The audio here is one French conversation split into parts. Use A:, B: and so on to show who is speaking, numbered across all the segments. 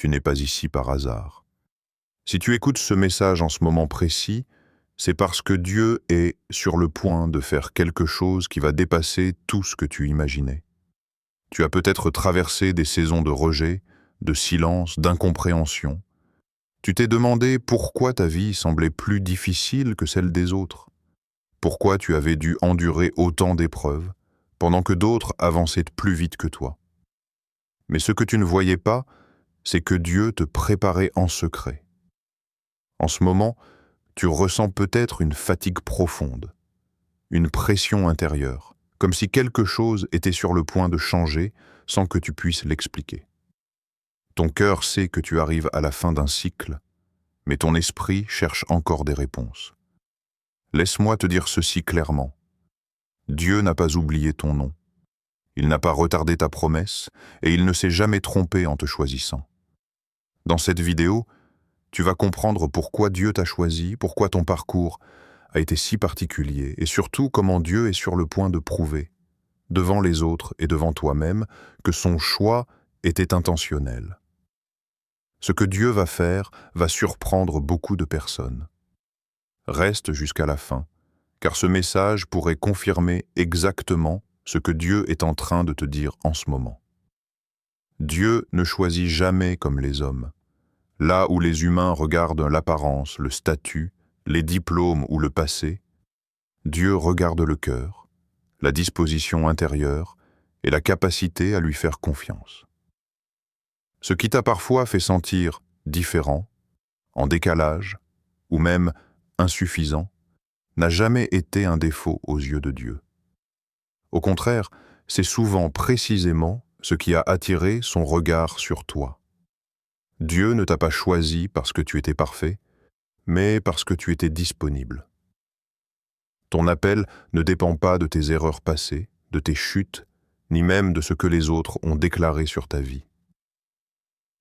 A: tu n'es pas ici par hasard. Si tu écoutes ce message en ce moment précis, c'est parce que Dieu est sur le point de faire quelque chose qui va dépasser tout ce que tu imaginais. Tu as peut-être traversé des saisons de rejet, de silence, d'incompréhension. Tu t'es demandé pourquoi ta vie semblait plus difficile que celle des autres. Pourquoi tu avais dû endurer autant d'épreuves, pendant que d'autres avançaient plus vite que toi. Mais ce que tu ne voyais pas, c'est que Dieu te préparait en secret. En ce moment, tu ressens peut-être une fatigue profonde, une pression intérieure, comme si quelque chose était sur le point de changer sans que tu puisses l'expliquer. Ton cœur sait que tu arrives à la fin d'un cycle, mais ton esprit cherche encore des réponses. Laisse-moi te dire ceci clairement. Dieu n'a pas oublié ton nom. Il n'a pas retardé ta promesse et il ne s'est jamais trompé en te choisissant. Dans cette vidéo, tu vas comprendre pourquoi Dieu t'a choisi, pourquoi ton parcours a été si particulier et surtout comment Dieu est sur le point de prouver, devant les autres et devant toi-même, que son choix était intentionnel. Ce que Dieu va faire va surprendre beaucoup de personnes. Reste jusqu'à la fin, car ce message pourrait confirmer exactement ce que Dieu est en train de te dire en ce moment. Dieu ne choisit jamais comme les hommes. Là où les humains regardent l'apparence, le statut, les diplômes ou le passé, Dieu regarde le cœur, la disposition intérieure et la capacité à lui faire confiance. Ce qui t'a parfois fait sentir différent, en décalage ou même insuffisant, n'a jamais été un défaut aux yeux de Dieu. Au contraire, c'est souvent précisément ce qui a attiré son regard sur toi. Dieu ne t'a pas choisi parce que tu étais parfait, mais parce que tu étais disponible. Ton appel ne dépend pas de tes erreurs passées, de tes chutes, ni même de ce que les autres ont déclaré sur ta vie.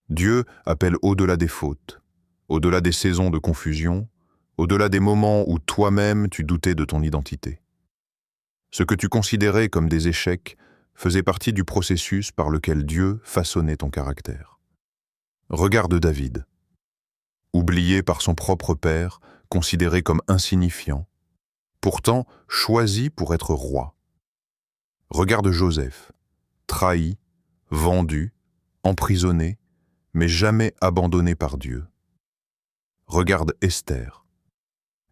A: Dieu appelle au-delà des fautes, au-delà des saisons de confusion, au-delà des moments où toi-même tu doutais de ton identité. Ce que tu considérais comme des échecs faisait partie du processus par lequel Dieu façonnait ton caractère. Regarde David. Oublié par son propre père, considéré comme insignifiant, pourtant choisi pour être roi. Regarde Joseph, trahi, vendu, emprisonné, mais jamais abandonné par Dieu. Regarde Esther,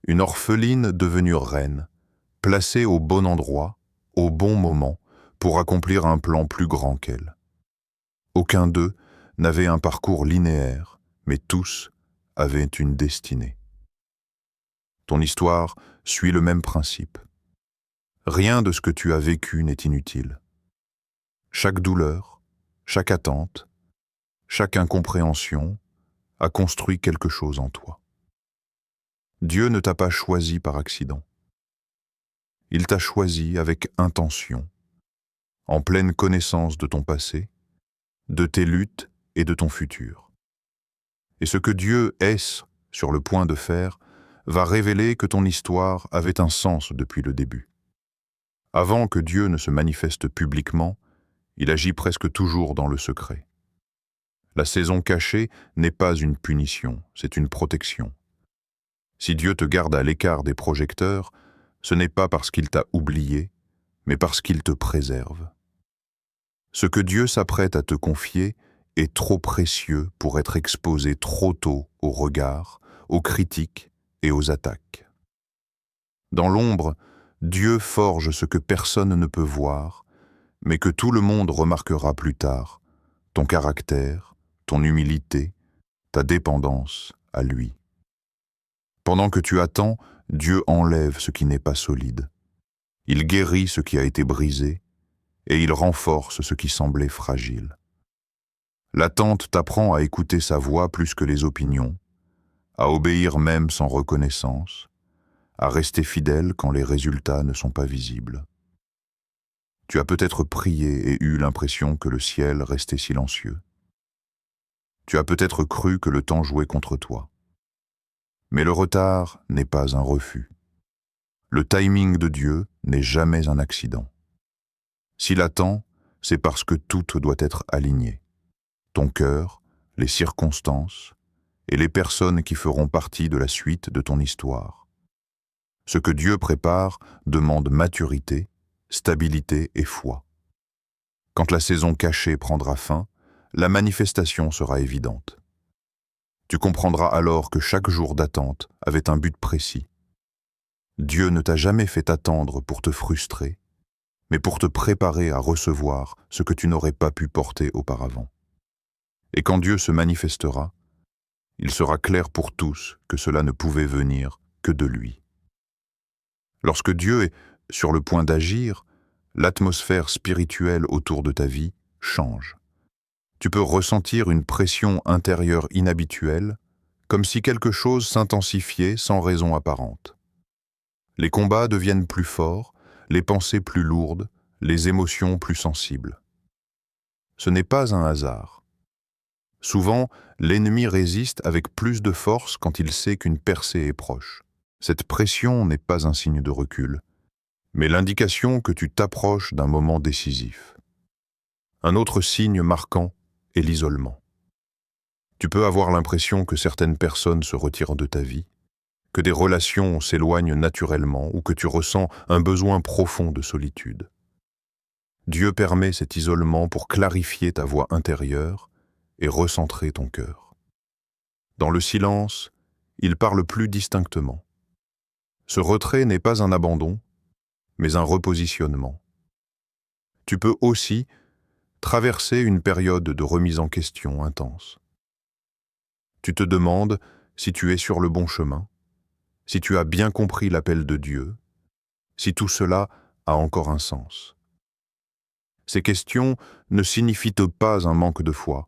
A: une orpheline devenue reine, placée au bon endroit, au bon moment, pour accomplir un plan plus grand qu'elle. Aucun d'eux n'avait un parcours linéaire, mais tous avaient une destinée. Ton histoire suit le même principe. Rien de ce que tu as vécu n'est inutile. Chaque douleur, chaque attente, chaque incompréhension a construit quelque chose en toi. Dieu ne t'a pas choisi par accident. Il t'a choisi avec intention, en pleine connaissance de ton passé, de tes luttes et de ton futur. Et ce que Dieu est sur le point de faire va révéler que ton histoire avait un sens depuis le début. Avant que Dieu ne se manifeste publiquement, il agit presque toujours dans le secret. La saison cachée n'est pas une punition, c'est une protection. Si Dieu te garde à l'écart des projecteurs, ce n'est pas parce qu'il t'a oublié, mais parce qu'il te préserve. Ce que Dieu s'apprête à te confier est trop précieux pour être exposé trop tôt aux regards, aux critiques et aux attaques. Dans l'ombre, Dieu forge ce que personne ne peut voir, mais que tout le monde remarquera plus tard, ton caractère, ton humilité, ta dépendance à lui. Pendant que tu attends, Dieu enlève ce qui n'est pas solide. Il guérit ce qui a été brisé et il renforce ce qui semblait fragile. L'attente t'apprend à écouter sa voix plus que les opinions, à obéir même sans reconnaissance, à rester fidèle quand les résultats ne sont pas visibles. Tu as peut-être prié et eu l'impression que le ciel restait silencieux. Tu as peut-être cru que le temps jouait contre toi. Mais le retard n'est pas un refus. Le timing de Dieu n'est jamais un accident. S'il attend, c'est parce que tout doit être aligné. Ton cœur, les circonstances et les personnes qui feront partie de la suite de ton histoire. Ce que Dieu prépare demande maturité, stabilité et foi. Quand la saison cachée prendra fin, la manifestation sera évidente. Tu comprendras alors que chaque jour d'attente avait un but précis. Dieu ne t'a jamais fait attendre pour te frustrer, mais pour te préparer à recevoir ce que tu n'aurais pas pu porter auparavant. Et quand Dieu se manifestera, il sera clair pour tous que cela ne pouvait venir que de lui. Lorsque Dieu est sur le point d'agir, l'atmosphère spirituelle autour de ta vie change. Tu peux ressentir une pression intérieure inhabituelle, comme si quelque chose s'intensifiait sans raison apparente. Les combats deviennent plus forts, les pensées plus lourdes, les émotions plus sensibles. Ce n'est pas un hasard. Souvent, l'ennemi résiste avec plus de force quand il sait qu'une percée est proche. Cette pression n'est pas un signe de recul, mais l'indication que tu t'approches d'un moment décisif. Un autre signe marquant est l'isolement. Tu peux avoir l'impression que certaines personnes se retirent de ta vie, que des relations s'éloignent naturellement ou que tu ressens un besoin profond de solitude. Dieu permet cet isolement pour clarifier ta voix intérieure et recentrer ton cœur. Dans le silence, il parle plus distinctement. Ce retrait n'est pas un abandon, mais un repositionnement. Tu peux aussi traverser une période de remise en question intense. Tu te demandes si tu es sur le bon chemin, si tu as bien compris l'appel de Dieu, si tout cela a encore un sens. Ces questions ne signifient pas un manque de foi,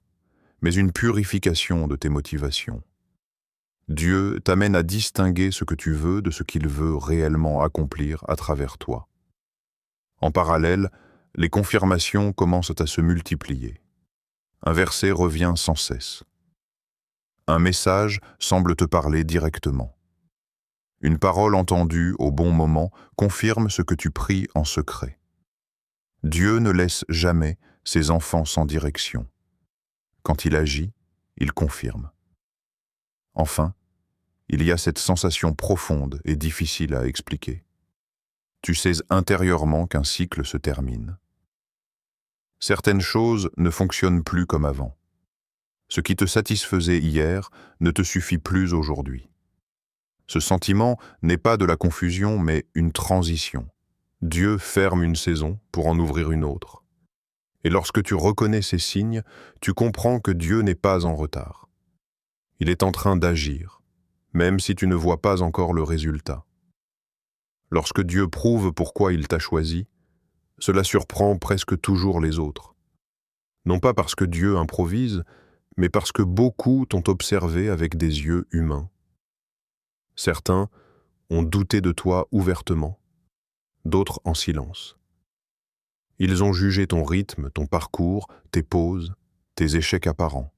A: mais une purification de tes motivations. Dieu t'amène à distinguer ce que tu veux de ce qu'il veut réellement accomplir à travers toi. En parallèle, les confirmations commencent à se multiplier. Un verset revient sans cesse. Un message semble te parler directement. Une parole entendue au bon moment confirme ce que tu pries en secret. Dieu ne laisse jamais ses enfants sans direction. Quand il agit, il confirme. Enfin, il y a cette sensation profonde et difficile à expliquer. Tu sais intérieurement qu'un cycle se termine. Certaines choses ne fonctionnent plus comme avant. Ce qui te satisfaisait hier ne te suffit plus aujourd'hui. Ce sentiment n'est pas de la confusion, mais une transition. Dieu ferme une saison pour en ouvrir une autre. Et lorsque tu reconnais ces signes, tu comprends que Dieu n'est pas en retard. Il est en train d'agir, même si tu ne vois pas encore le résultat. Lorsque Dieu prouve pourquoi il t'a choisi, cela surprend presque toujours les autres. Non pas parce que Dieu improvise, mais parce que beaucoup t'ont observé avec des yeux humains. Certains ont douté de toi ouvertement, d'autres en silence. Ils ont jugé ton rythme, ton parcours, tes pauses, tes échecs apparents.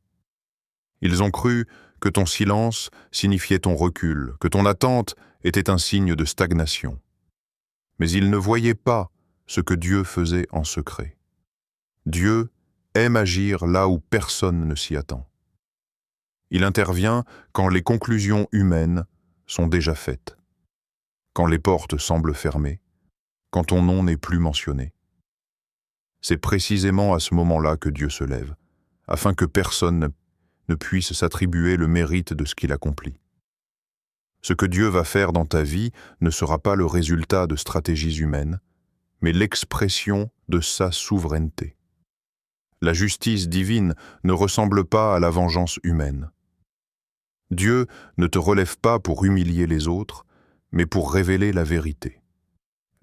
A: Ils ont cru que ton silence signifiait ton recul, que ton attente était un signe de stagnation. Mais ils ne voyaient pas ce que Dieu faisait en secret. Dieu aime agir là où personne ne s'y attend. Il intervient quand les conclusions humaines sont déjà faites, quand les portes semblent fermées, quand ton nom n'est plus mentionné. C'est précisément à ce moment-là que Dieu se lève, afin que personne ne puisse s'attribuer le mérite de ce qu'il accomplit. Ce que Dieu va faire dans ta vie ne sera pas le résultat de stratégies humaines, mais l'expression de sa souveraineté. La justice divine ne ressemble pas à la vengeance humaine. Dieu ne te relève pas pour humilier les autres, mais pour révéler la vérité.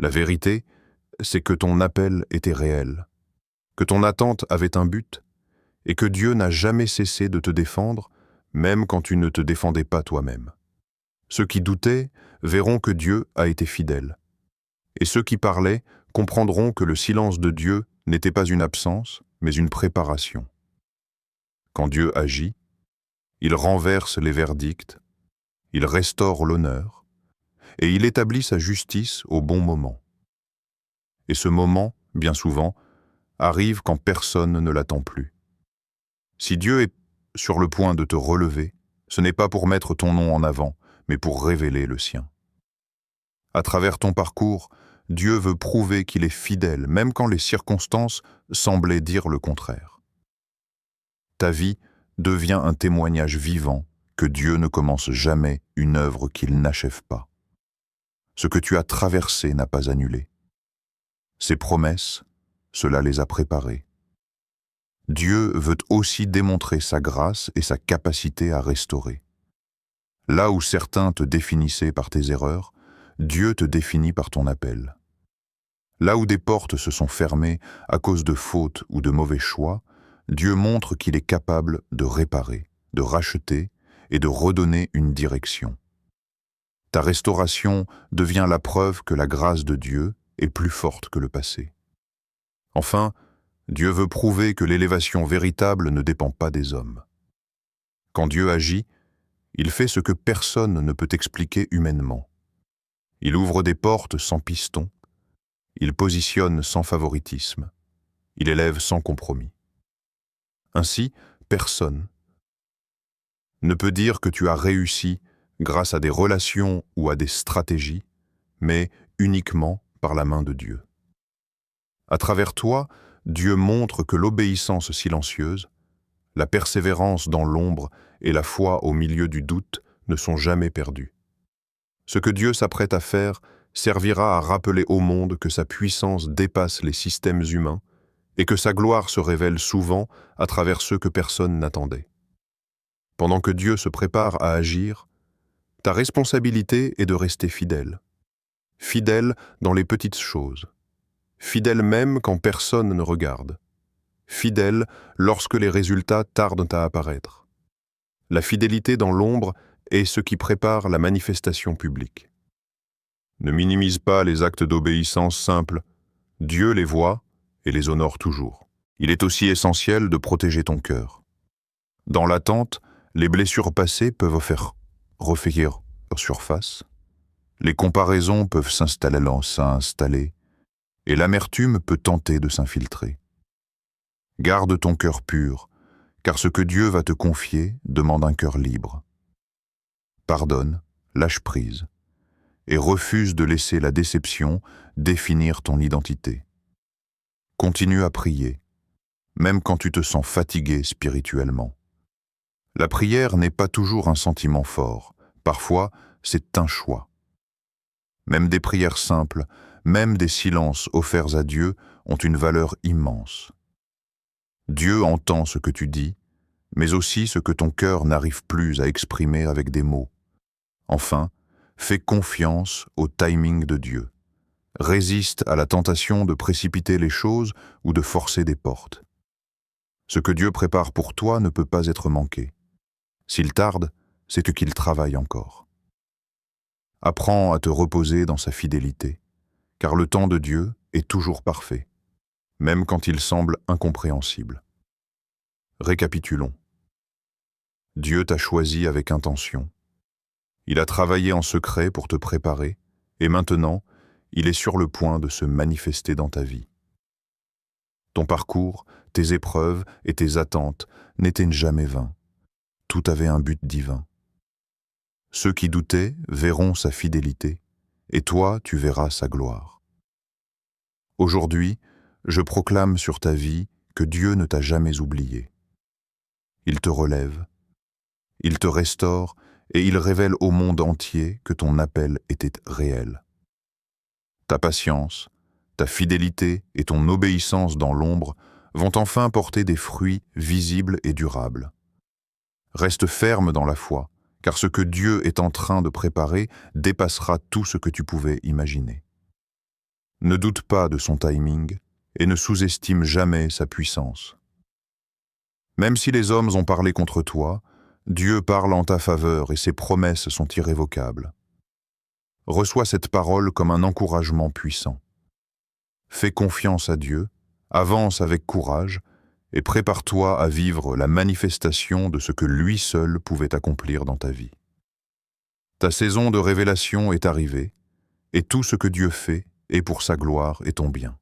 A: La vérité, c'est que ton appel était réel, que ton attente avait un but, et que Dieu n'a jamais cessé de te défendre, même quand tu ne te défendais pas toi-même. Ceux qui doutaient verront que Dieu a été fidèle, et ceux qui parlaient comprendront que le silence de Dieu n'était pas une absence, mais une préparation. Quand Dieu agit, il renverse les verdicts, il restaure l'honneur, et il établit sa justice au bon moment. Et ce moment, bien souvent, arrive quand personne ne l'attend plus. Si Dieu est sur le point de te relever, ce n'est pas pour mettre ton nom en avant, mais pour révéler le sien. À travers ton parcours, Dieu veut prouver qu'il est fidèle, même quand les circonstances semblaient dire le contraire. Ta vie devient un témoignage vivant que Dieu ne commence jamais une œuvre qu'il n'achève pas. Ce que tu as traversé n'a pas annulé. Ses promesses, cela les a préparées. Dieu veut aussi démontrer sa grâce et sa capacité à restaurer. Là où certains te définissaient par tes erreurs, Dieu te définit par ton appel. Là où des portes se sont fermées à cause de fautes ou de mauvais choix, Dieu montre qu'il est capable de réparer, de racheter et de redonner une direction. Ta restauration devient la preuve que la grâce de Dieu est plus forte que le passé. Enfin, Dieu veut prouver que l'élévation véritable ne dépend pas des hommes. Quand Dieu agit, il fait ce que personne ne peut expliquer humainement. Il ouvre des portes sans piston, il positionne sans favoritisme, il élève sans compromis. Ainsi, personne ne peut dire que tu as réussi grâce à des relations ou à des stratégies, mais uniquement par la main de Dieu. À travers toi, Dieu montre que l'obéissance silencieuse, la persévérance dans l'ombre et la foi au milieu du doute ne sont jamais perdues. Ce que Dieu s'apprête à faire servira à rappeler au monde que sa puissance dépasse les systèmes humains et que sa gloire se révèle souvent à travers ceux que personne n'attendait. Pendant que Dieu se prépare à agir, ta responsabilité est de rester fidèle. Fidèle dans les petites choses. Fidèle même quand personne ne regarde. Fidèle lorsque les résultats tardent à apparaître. La fidélité dans l'ombre est ce qui prépare la manifestation publique. Ne minimise pas les actes d'obéissance simples. Dieu les voit et les honore toujours. Il est aussi essentiel de protéger ton cœur. Dans l'attente, les blessures passées peuvent faire refaire surface. Les comparaisons peuvent s'installer, et l'amertume peut tenter de s'infiltrer. Garde ton cœur pur, car ce que Dieu va te confier demande un cœur libre. Pardonne, lâche prise, et refuse de laisser la déception définir ton identité. Continue à prier, même quand tu te sens fatigué spirituellement. La prière n'est pas toujours un sentiment fort, parfois c'est un choix. Même des prières simples, même des silences offerts à Dieu ont une valeur immense. Dieu entend ce que tu dis, mais aussi ce que ton cœur n'arrive plus à exprimer avec des mots. Enfin, fais confiance au timing de Dieu. Résiste à la tentation de précipiter les choses ou de forcer des portes. Ce que Dieu prépare pour toi ne peut pas être manqué. S'il tarde, c'est qu'il travaille encore. Apprends à te reposer dans sa fidélité, car le temps de Dieu est toujours parfait, même quand il semble incompréhensible. Récapitulons. Dieu t'a choisi avec intention. Il a travaillé en secret pour te préparer, et maintenant, il est sur le point de se manifester dans ta vie. Ton parcours, tes épreuves et tes attentes n'étaient jamais vains. Tout avait un but divin. Ceux qui doutaient verront sa fidélité, et toi, tu verras sa gloire. Aujourd'hui, je proclame sur ta vie que Dieu ne t'a jamais oublié. Il te relève, il te restaure et il révèle au monde entier que ton appel était réel. Ta patience, ta fidélité et ton obéissance dans l'ombre vont enfin porter des fruits visibles et durables. Reste ferme dans la foi, car ce que Dieu est en train de préparer dépassera tout ce que tu pouvais imaginer. Ne doute pas de son timing et ne sous-estime jamais sa puissance. Même si les hommes ont parlé contre toi, Dieu parle en ta faveur et ses promesses sont irrévocables. Reçois cette parole comme un encouragement puissant. Fais confiance à Dieu, avance avec courage et prépare-toi à vivre la manifestation de ce que lui seul pouvait accomplir dans ta vie. Ta saison de révélation est arrivée, et tout ce que Dieu fait est pour sa gloire et ton bien.